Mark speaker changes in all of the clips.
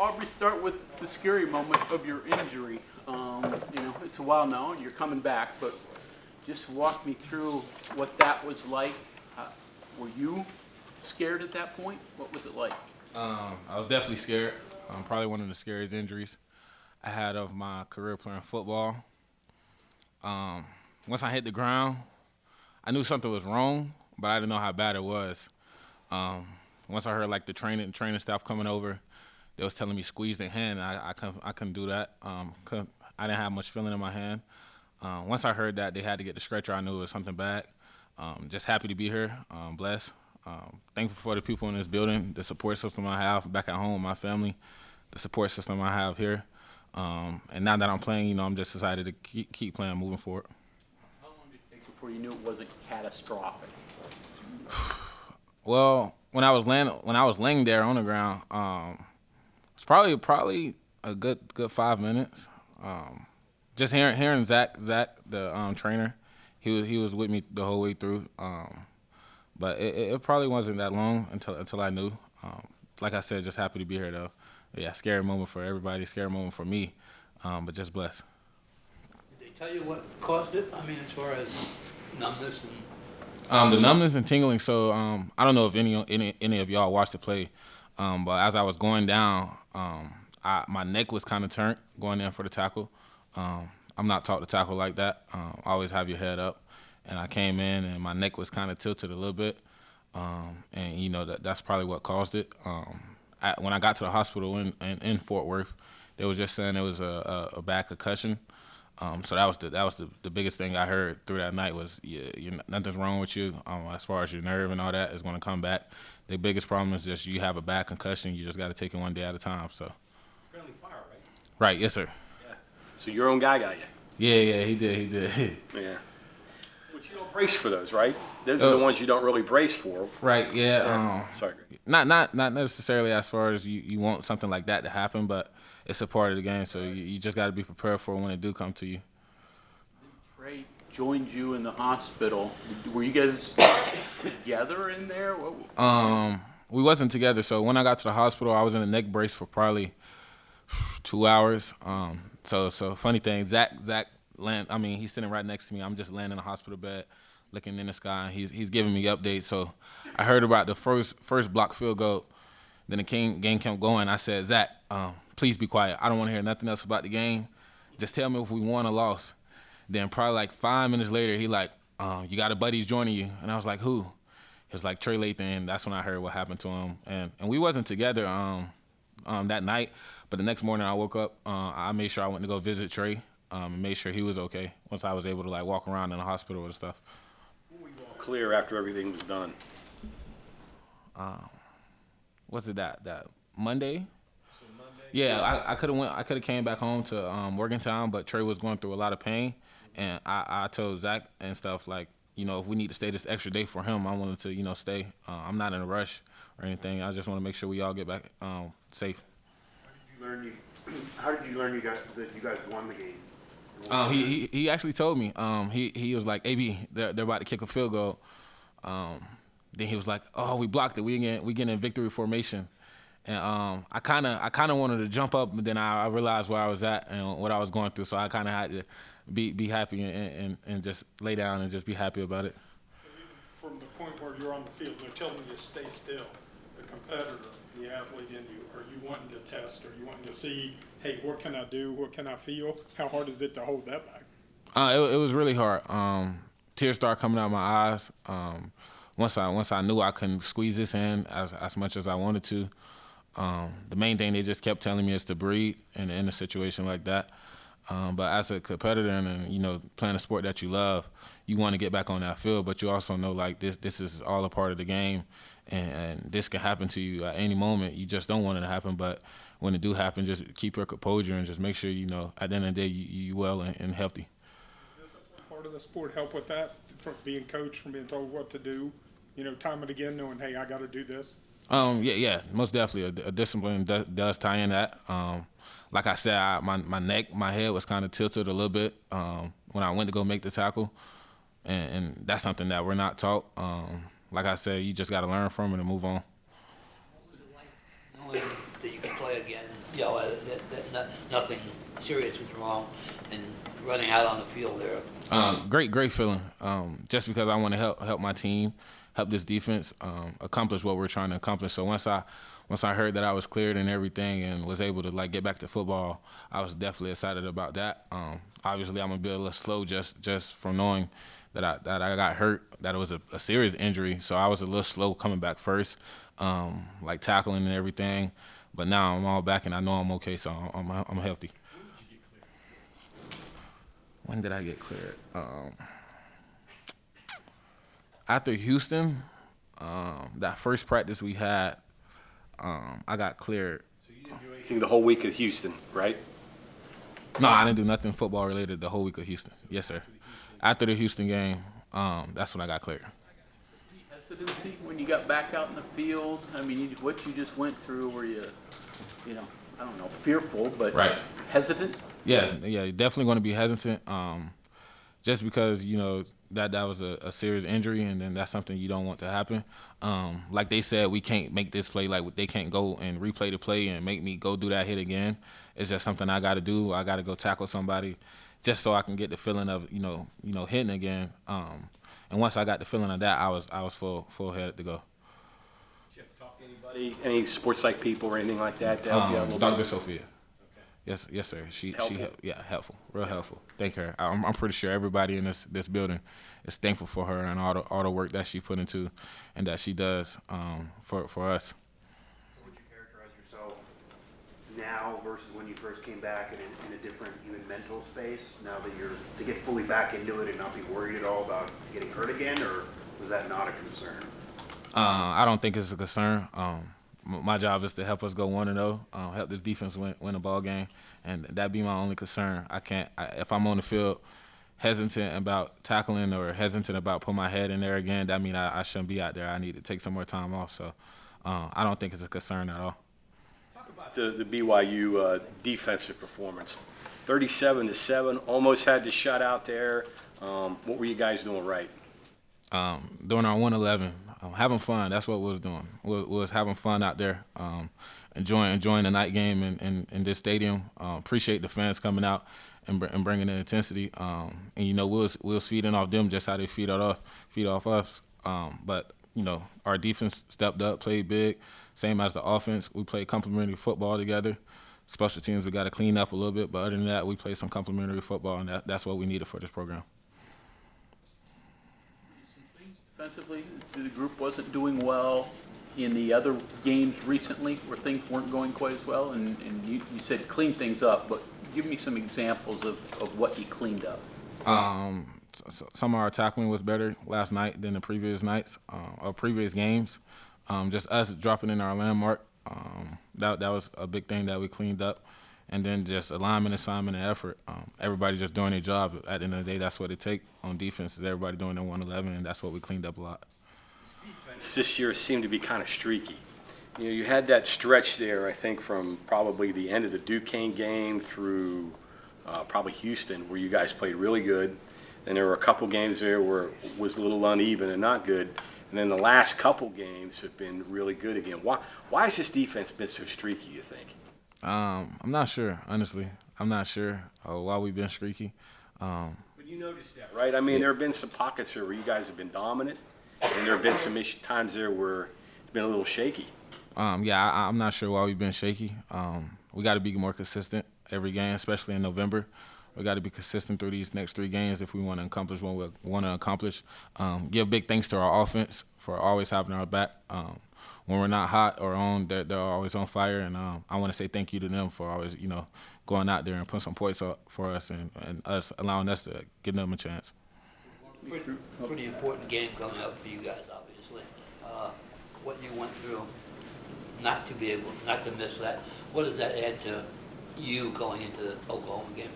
Speaker 1: Aubrey, start with the scary moment of your injury. It's a while now, and you're coming back, but just walk me through what that was like. Were you scared at that point? What was it like?
Speaker 2: I was definitely scared. Probably one of the scariest injuries I had of my career playing football. Once I hit the ground, I knew something was wrong, but I didn't know how bad it was. Once I heard like the training staff coming over, they was telling me squeeze their hand. I couldn't do that. I didn't have much feeling in my hand. Once I heard that they had to get the stretcher, I knew it was something bad. Just happy to be here. Blessed. Thankful for the people in this building, the support system I have back at home, my family, the support system I have here. And now that I'm playing, I'm just excited to keep playing, moving forward.
Speaker 1: How long did it take before you knew it wasn't catastrophic?
Speaker 2: Well, when I was laying there on the ground, it's probably a good 5 minutes. Just hearing Zach, the trainer, he was with me the whole way through. But it probably wasn't that long until I knew. Like I said, just happy to be here though. Yeah, scary moment for everybody, scary moment for me, but just blessed.
Speaker 3: Did they tell you what caused it? I mean, as far as numbness and.
Speaker 2: The numbness and tingling. So I don't know if any of y'all watched the play, but as I was going down, my neck was kind of turned going in for the tackle. I'm not taught to tackle like that. Always have your head up, and I came in and my neck was kind of tilted a little bit, and that's probably what caused it. When I got to the hospital in Fort Worth, they was just saying it was a bad concussion. So that was the biggest thing I heard through that night was nothing's wrong with you as far as your nerve and all that is going to come back. The biggest problem is just you have a bad concussion. You just got to take it one day at a time. So.
Speaker 3: Friendly fire, right?
Speaker 2: Right. Yes, sir.
Speaker 4: Yeah. So your own guy got you.
Speaker 2: Yeah, he did.
Speaker 4: Yeah. But you don't brace for those, right? Those are the ones you don't really brace for.
Speaker 2: Right. Yeah.
Speaker 4: Sorry.
Speaker 2: Not necessarily as far as you want something like that to happen, but it's a part of the game. So you just got to be prepared for it when it do come to you.
Speaker 1: Trey joined you in the hospital. Were you guys together in there?
Speaker 2: We wasn't together. So when I got to the hospital, I was in a neck brace for probably 2 hours. So funny thing, Zach he's sitting right next to me. I'm just laying in a hospital bed, looking in the sky. He's giving me updates. So I heard about the first block field goal. Then the game kept going. I said, Zach, please be quiet. I don't want to hear nothing else about the game. Just tell me if we won or lost. Then probably like 5 minutes later, he like, you got a buddy's joining you. And I was like, who? He was like, Trey Lathan. That's when I heard what happened to him. And we wasn't together that night. But the next morning I woke up, I made sure I went to go visit Trey and made sure he was okay once I was able to like walk around in the hospital and stuff.
Speaker 4: When were you all clear after everything was done?
Speaker 2: Was it that Monday? So Monday? Yeah, I could have came back home to Morgantown, but Trey was going through a lot of pain, and I told Zach and stuff like, if we need to stay this extra day for him, I wanted to stay. I'm not in a rush or anything. I just want to make sure we all get back safe.
Speaker 5: How did you learn that you guys won the game?
Speaker 2: He actually told me. He was like, AB, they're about to kick a field goal. Then he was like, oh, we blocked it. We get in victory formation. And I kind of wanted to jump up, but then I realized where I was at and what I was going through. So I kind of had to be happy and just lay down and just be happy about it.
Speaker 6: From the point where you're on the field, they're telling you to stay still. The competitor, the athlete in you, are you wanting to test? Are you wanting to see, hey, what can I do? What can I feel? How hard is it to hold that back?
Speaker 2: It was really hard. Tears started coming out of my eyes. Once I knew I couldn't squeeze this in as much as I wanted to, the main thing they just kept telling me is to breathe in a situation like that. But as a competitor and playing a sport that you love, you want to get back on that field, but you also know like this is all a part of the game, and this can happen to you at any moment. You just don't want it to happen, but when it do happen, just keep your composure and just make sure at the end of the day you well and healthy.
Speaker 6: Does part of the sport help with that, from being coached, from being told what to do, time and again, knowing, hey, I got to do this?
Speaker 2: Yeah, most definitely. A discipline does tie in that. Like I said, my head was kind of tilted a little bit when I went to go make the tackle, and that's something that we're not taught. Like I said, you just got to learn from it and move on.
Speaker 3: What was it like knowing that you could play again, you know, nothing serious was wrong, and running out on the field there.
Speaker 2: Great feeling. Just because I want to help my team, help this defense accomplish what we're trying to accomplish. So once I heard that I was cleared and everything and was able to like get back to football, I was definitely excited about that. Obviously, I'm gonna be a little slow just from knowing that I got hurt, that it was a serious injury. So I was a little slow coming back first, like tackling and everything. But now I'm all back and I know I'm okay, so I'm healthy. When did I get cleared? After Houston, that first practice we had, I got cleared.
Speaker 4: So you didn't do anything the whole week at Houston, right?
Speaker 2: No, I didn't do nothing football related the whole week of Houston. Yes, sir. After the Houston game, that's when I got cleared.
Speaker 1: Any hesitancy when you got back out in the field? I mean, what you just went through, were you know, I don't know, fearful, but
Speaker 2: Right.
Speaker 1: hesitant?
Speaker 2: Yeah, definitely going to be hesitant. Just because that was a serious injury, and then that's something you don't want to happen. Like they said, we can't make this play. Like they can't go and replay the play and make me go do that hit again. It's just something I got to do. I got to go tackle somebody, just so I can get the feeling of hitting again. And once I got the feeling of that, I was full headed to go.
Speaker 4: Did you have to talk to anybody, any sports psych people or anything like that to help you out a little
Speaker 2: Dr.
Speaker 4: bit?
Speaker 2: Sophia. Yes, sir. She
Speaker 4: Helpful?
Speaker 2: helpful, real helpful. Thank her. I'm pretty sure everybody in this building is thankful for her and all the work that she put into and that she does for us.
Speaker 5: So would you characterize yourself now versus when you first came back in a different even mental space, now that you're to get fully back into it and not be worried at all about getting hurt again, or was that not a concern?
Speaker 2: I don't think it's a concern. My job is to help us go 1-0, help this defense win a ball game, and that be my only concern. If I'm on the field hesitant about tackling or hesitant about putting my head in there again, that means I shouldn't be out there. I need to take some more time off. So I don't think it's a concern at all.
Speaker 4: Talk about the BYU defensive performance. 37-7, almost had the shutout there. What were you guys doing right?
Speaker 2: Doing our 111, having fun. That's what we was doing. We was having fun out there, enjoying the night game in this stadium. Appreciate the fans coming out and bringing the intensity. And we was feeding off them just how they feed off us. But our defense stepped up, played big, same as the offense. We played complementary football together. Special teams, we got to clean up a little bit, but other than that, we played some complementary football, and that's what we needed for this program.
Speaker 1: Defensively, the group wasn't doing well in the other games recently where things weren't going quite as well, and you said clean things up, but give me some examples of what you cleaned up.
Speaker 2: Some of our tackling was better last night than the previous nights or previous games. Just us dropping in our landmark, that was a big thing that we cleaned up. And then just alignment, assignment, and effort. Everybody just doing their job. At the end of the day, that's what it takes on defense is everybody doing their 111, and that's what we cleaned up a lot.
Speaker 4: This year seemed to be kind of streaky. You had that stretch there, I think, from probably the end of the Duquesne game through probably Houston, where you guys played really good. Then there were a couple games there where it was a little uneven and not good. And then the last couple games have been really good again. Why has this defense been so streaky, you think?
Speaker 2: I'm not sure, honestly. I'm not sure why we've been streaky.
Speaker 4: But you noticed that, right? I mean, there have been some pockets there where you guys have been dominant, and there have been some times there where it's been a little shaky.
Speaker 2: I'm not sure why we've been shaky. We got to be more consistent every game, especially in November. We got to be consistent through these next 3 games if we want to accomplish what we want to accomplish. Give big thanks to our offense for always having our back. When we're not hot or on, they're always on fire, and I want to say thank you to them for always, going out there and putting some points up for us and us allowing us to give them a chance.
Speaker 3: Pretty important game coming up for you guys, obviously. What you went through, not to miss that. What does that add to you going into the Oklahoma game?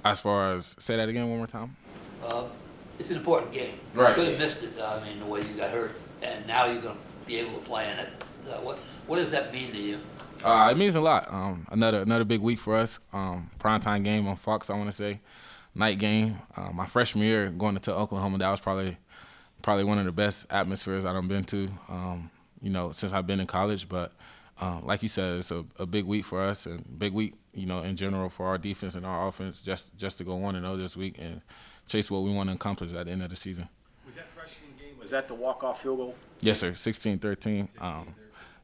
Speaker 2: As far as, say that again one more time.
Speaker 3: It's an important game.
Speaker 2: Right.
Speaker 3: You could have missed it, the way you got hurt, and now you're going to be able to play in it. What does that mean to you?
Speaker 2: It means a lot. Another big week for us. Primetime game on Fox, I want to say. Night game. My freshman year going into Oklahoma, that was probably one of the best atmospheres I've been to, since I've been in college. But like you said, it's a big week for us and big week, in general for our defense and our offense just to go 1-0 this week and chase what we want to accomplish at the end of the season.
Speaker 4: Was that freshman game, was that the walk-off field goal?
Speaker 2: Yes, sir, 16-13.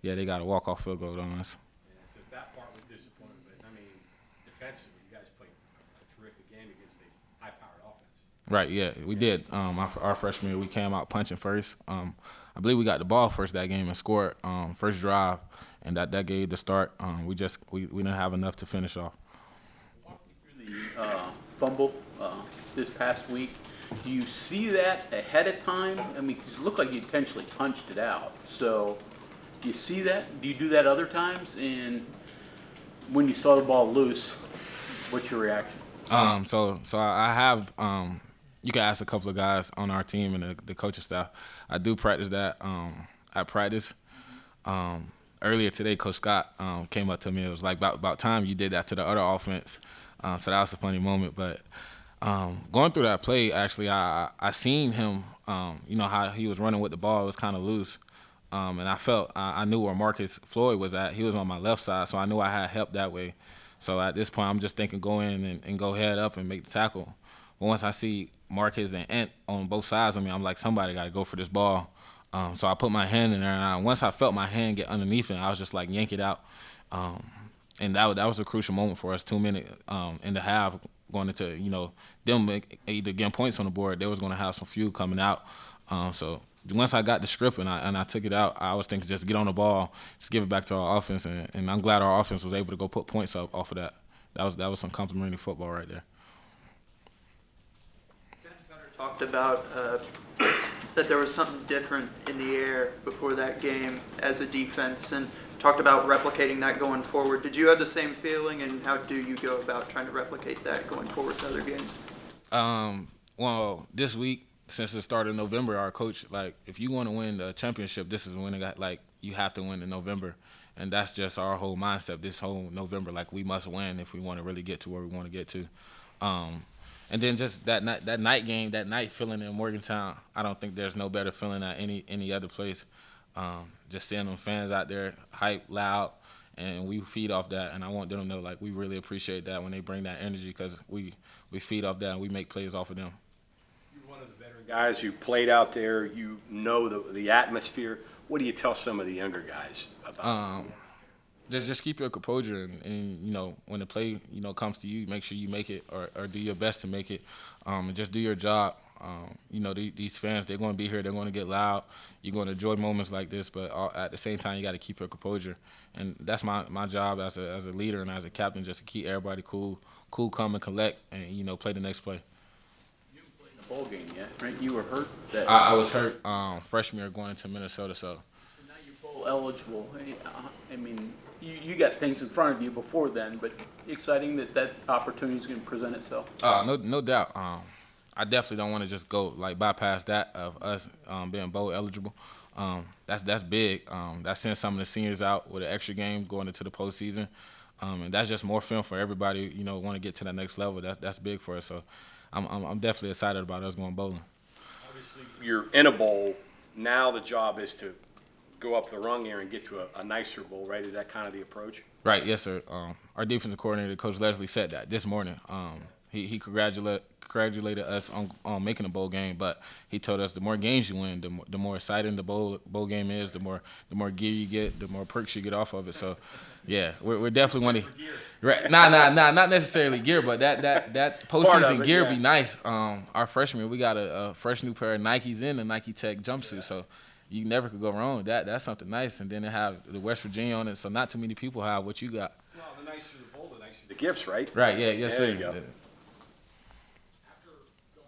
Speaker 2: Yeah, they got a walk-off field goal on us.
Speaker 4: Yeah, so that part was disappointing, but, I mean, defensively, you guys played a terrific game against a high-powered offense.
Speaker 2: Right, yeah, we did. Our freshman year, we came out punching first. I believe we got the ball first that game and scored first drive, and that gave the start. We didn't have enough to finish off.
Speaker 1: Walk me through the fumble this past week. Do you see that ahead of time? I mean, 'cause it looked like you intentionally punched it out. So, do you see that? Do you do that other times? And when you saw the ball loose, what's your reaction?
Speaker 2: So I have. You can ask a couple of guys on our team and the coaching staff. I do practice that at practice. Earlier today, Coach Scott came up to me. It was like about time you did that to the other offense. So that was a funny moment. But going through that play, actually, I seen him. How he was running with the ball. It was kind of loose. And I knew where Marcus Floyd was at. He was on my left side, so I knew I had help that way. So at this point, I'm just thinking go in and go head up and make the tackle. But once I see Marcus and Ant on both sides of me, I'm like, somebody got to go for this ball. So I put my hand in there, and once I felt my hand get underneath it, I was just like, yank it out. And that was a crucial moment for us, 2 minutes in the half, going into, them either getting points on the board. They was going to have some fuel coming out. So once I got the script and I took it out, I was thinking just get on the ball, just give it back to our offense, and I'm glad our offense was able to go put points up off of that. That was some complimentary football right there.
Speaker 7: Talked about that there was something different in the air before that game as a defense, and talked about replicating that going forward. Did you have the same feeling, and how do you go about trying to replicate that going forward to other games?
Speaker 2: Well, this week, since the start of November, our coach, if you want to win the championship, this is when you have to win in November. And that's just our whole mindset this whole November. We must win if we want to really get to where we want to get to. And then just that night game, that night feeling in Morgantown, I don't think there's no better feeling at any other place. Just seeing them fans out there, hype, loud, and we feed off that. And I want them to know, we really appreciate that when they bring that energy, because we feed off that and we make plays off of them.
Speaker 4: You're one of the veteran guys who played out there. You know the atmosphere. What do you tell some of the younger guys about
Speaker 2: Just keep your composure, and when the play comes to you, make sure you make it or do your best to make it, and just do your job. These fans, they're going to be here, they're going to get loud, you're going to enjoy moments like this, but at the same time you got to keep your composure, and that's my job as a leader and as a captain, just to keep everybody cool, calm, and collect, and play the next play.
Speaker 1: You haven't played in a bowl game yet, right? You were hurt.
Speaker 2: I was hurt freshman year going into Minnesota, so
Speaker 1: Now you're bowl eligible. I mean, you got things in front of you before then, but exciting that opportunity is going to present itself.
Speaker 2: No doubt. I definitely don't want to just go bypass that of us being bowl eligible. That's big. That sends some of the seniors out with an extra game going into the postseason, and that's just more film for everybody. Want to get to that next level. That's big for us. So I'm definitely excited about us going bowling.
Speaker 4: Obviously, you're in a bowl. Now the job is to go up the rung here and get to a nicer bowl, right? Is that kind of the approach?
Speaker 2: Right, yes, sir. Our defensive coordinator, Coach Leslie, said that this morning. He congratulated us on making a bowl game, but he told us the more games you win, the more exciting the bowl game is, the more gear you get, the more perks you get off of it. So, yeah, we're definitely one of right. Not necessarily gear, but that postseason gear be nice. Our freshman, we got a fresh new pair of Nikes in the Nike Tech jumpsuit, so you never could go wrong with that. That's something nice. And then they have the West Virginia on it, so not too many people have what you got.
Speaker 4: Well, the nicer the bowl, the nicer the gifts, right?
Speaker 2: Right, yeah, yes,
Speaker 4: There
Speaker 2: sir.
Speaker 4: you go.
Speaker 8: After going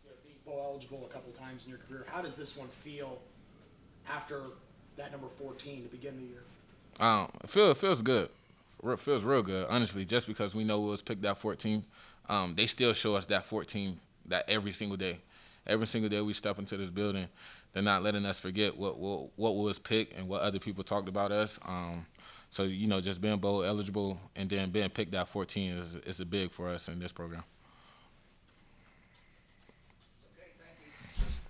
Speaker 8: to being bowl eligible a couple times in your career, how does this one feel after that number 14 to begin the year?
Speaker 2: It feels good. It feels real good, honestly, just because we know we was picked that 14. They still show us that 14 that every single day. Every single day we step into this building, they're not letting us forget what was picked and what other people talked about us. So, just being bowl eligible and then being picked at 14 is a big for us in this program.